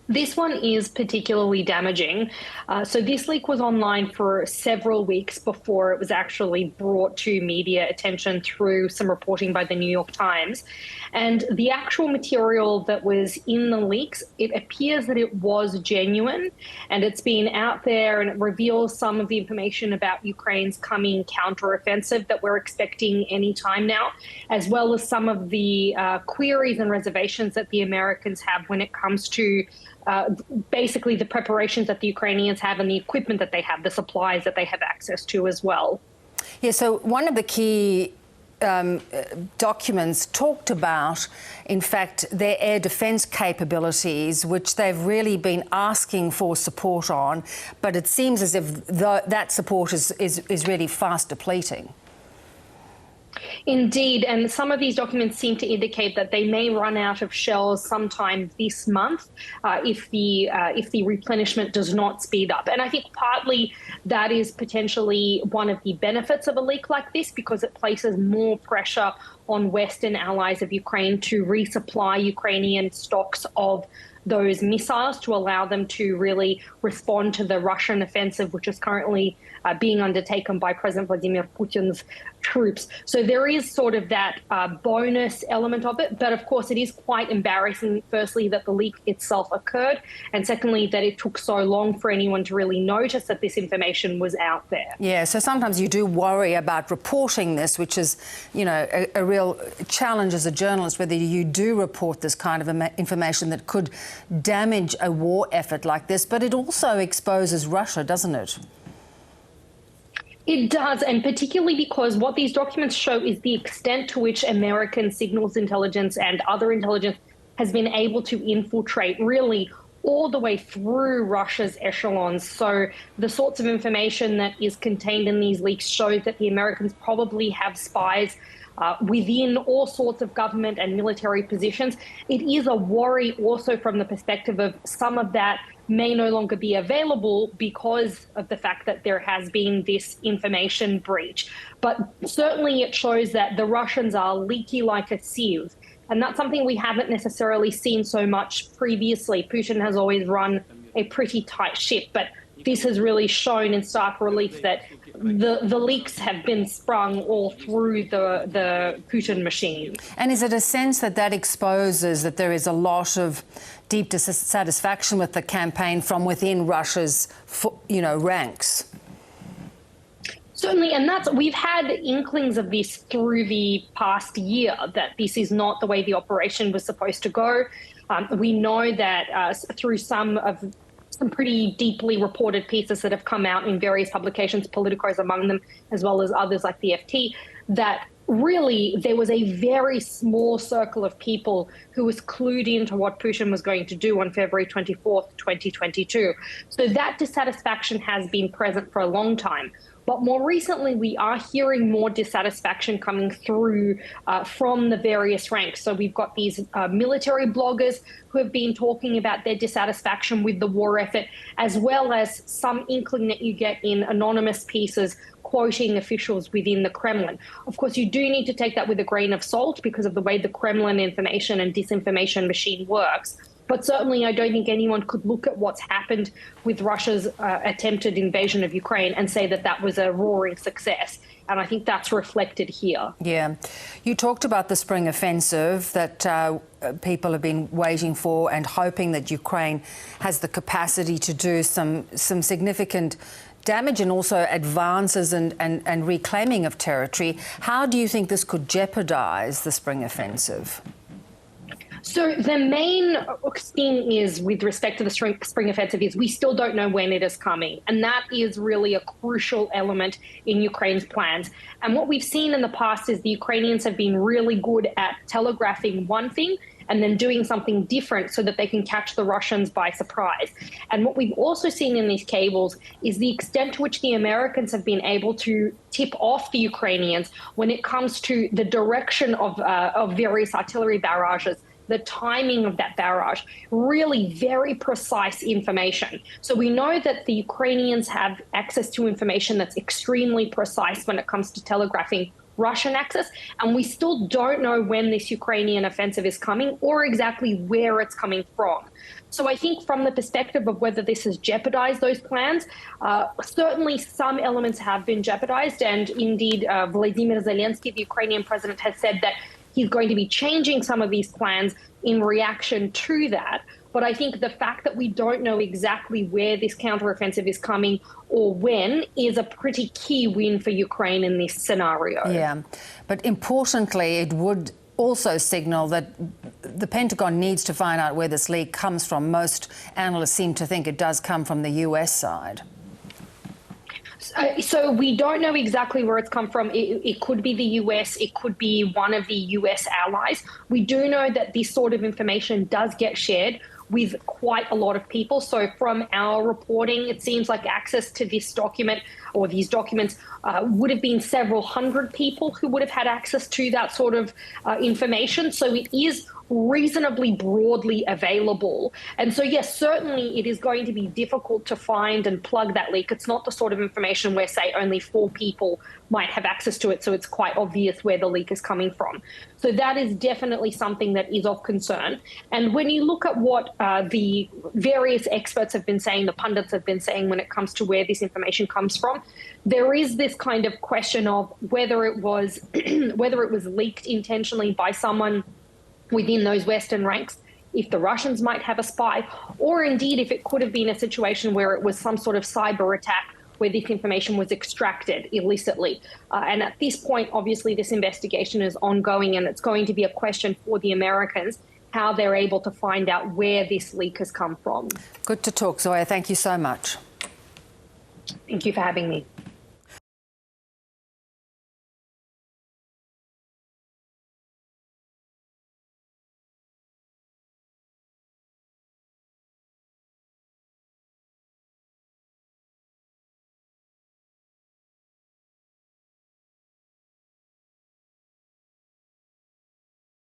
This one is particularly damaging. So this leak was online for several weeks before it was actually brought to media attention through some reporting by the New York Times. And the actual material that was in the leaks, it appears that it was genuine, and it's been out there, and it reveals some of the information about Ukraine's coming counteroffensive that we're expecting any time now, as well as some of the queries and reservations that the Americans have when it comes to basically the preparations that the Ukrainians have and the equipment that they have, the supplies that they have access to as well. Yeah, so one of the key documents talked about, in fact, their air defence capabilities, which they've really been asking for support on, but it seems as if that support is really fast depleting. Indeed, and some of these documents seem to indicate that they may run out of shells sometime this month if the replenishment does not speed up. And I think partly that is potentially one of the benefits of a leak like this, because it places more pressure on Western allies of Ukraine to resupply Ukrainian stocks of those missiles to allow them to really respond to the Russian offensive, which is currently being undertaken by President Vladimir Putin's troops. So there is sort of that bonus element of it. But of course, it is quite embarrassing, firstly, that the leak itself occurred, and secondly, that it took so long for anyone to really notice that this information was out there. Yeah, so sometimes you do worry about reporting this, which is, you know, a real challenge as a journalist, whether you do report this kind of information that could damage a war effort like this. But it also exposes Russia, doesn't it? It does, and particularly because what these documents show is the extent to which American signals intelligence and other intelligence has been able to infiltrate really all the way through Russia's echelons. So the sorts of information that is contained in these leaks shows that the Americans probably have spies within all sorts of government and military positions. It is a worry also from the perspective of some of that may no longer be available because of the fact that there has been this information breach. But certainly it shows that the Russians are leaky like a sieve. And that's something we haven't necessarily seen so much previously. Putin has always run a pretty tight ship, but this has really shown in stark relief that the leaks have been sprung all through the Putin machine. And is it a sense that that exposes that there is a lot of deep dissatisfaction with the campaign from within Russia's, ranks? Certainly, and we've had inklings of this through the past year, that this is not the way the operation was supposed to go. We know that through some pretty deeply reported pieces that have come out in various publications, Politico is among them, as well as others like the FT, that really there was a very small circle of people who was clued into what Putin was going to do on February 24th, 2022. So that dissatisfaction has been present for a long time. But more recently, we are hearing more dissatisfaction coming through from the various ranks. So we've got these military bloggers who have been talking about their dissatisfaction with the war effort, as well as some inkling that you get in anonymous pieces quoting officials within the Kremlin. Of course, you do need to take that with a grain of salt because of the way the Kremlin information and disinformation machine works. But certainly, I don't think anyone could look at what's happened with Russia's attempted invasion of Ukraine and say that that was a roaring success. And I think that's reflected here. Yeah. You talked about the spring offensive that people have been waiting for and hoping that Ukraine has the capacity to do some significant damage and also advances and reclaiming of territory. How do you think this could jeopardise the spring offensive? So the main thing is, with respect to the spring offensive, is we still don't know when it is coming. And that is really a crucial element in Ukraine's plans. And what we've seen in the past is the Ukrainians have been really good at telegraphing one thing and then doing something different so that they can catch the Russians by surprise. And what we've also seen in these cables is the extent to which the Americans have been able to tip off the Ukrainians when it comes to the direction of various artillery barrages, the timing of that barrage, really very precise information. So we know that the Ukrainians have access to information that's extremely precise when it comes to telegraphing Russian access, and we still don't know when this Ukrainian offensive is coming or exactly where it's coming from. So I think from the perspective of whether this has jeopardized those plans, certainly some elements have been jeopardized. And indeed, Vladimir Zelensky, the Ukrainian president, has said that he's going to be changing some of these plans in reaction to that. But I think the fact that we don't know exactly where this counteroffensive is coming or when is a pretty key win for Ukraine in this scenario. Yeah, but importantly, it would also signal that the Pentagon needs to find out where this leak comes from. Most analysts seem to think it does come from the US side. So we don't know exactly where it's come from. It could be the US. It could be one of the US allies. We do know that this sort of information does get shared with quite a lot of people. So from our reporting, it seems like access to this document or these documents would have been several hundred people who would have had access to that sort of information. So it is reasonably broadly available. And so, yes, certainly it is going to be difficult to find and plug that leak. It's not the sort of information where, say, only 4 people might have access to it, so it's quite obvious where the leak is coming from. So that is definitely something that is of concern. And when you look at what the various experts have been saying, the pundits have been saying when it comes to where this information comes from, there is this kind of question of whether it was whether it was leaked intentionally by someone within those Western ranks, if the Russians might have a spy, or indeed if it could have been a situation where it was some sort of cyber attack where this information was extracted illicitly. And at this point, obviously, this investigation is ongoing, and it's going to be a question for the Americans how they're able to find out where this leak has come from. Good to talk, Zoya. Thank you so much. Thank you for having me.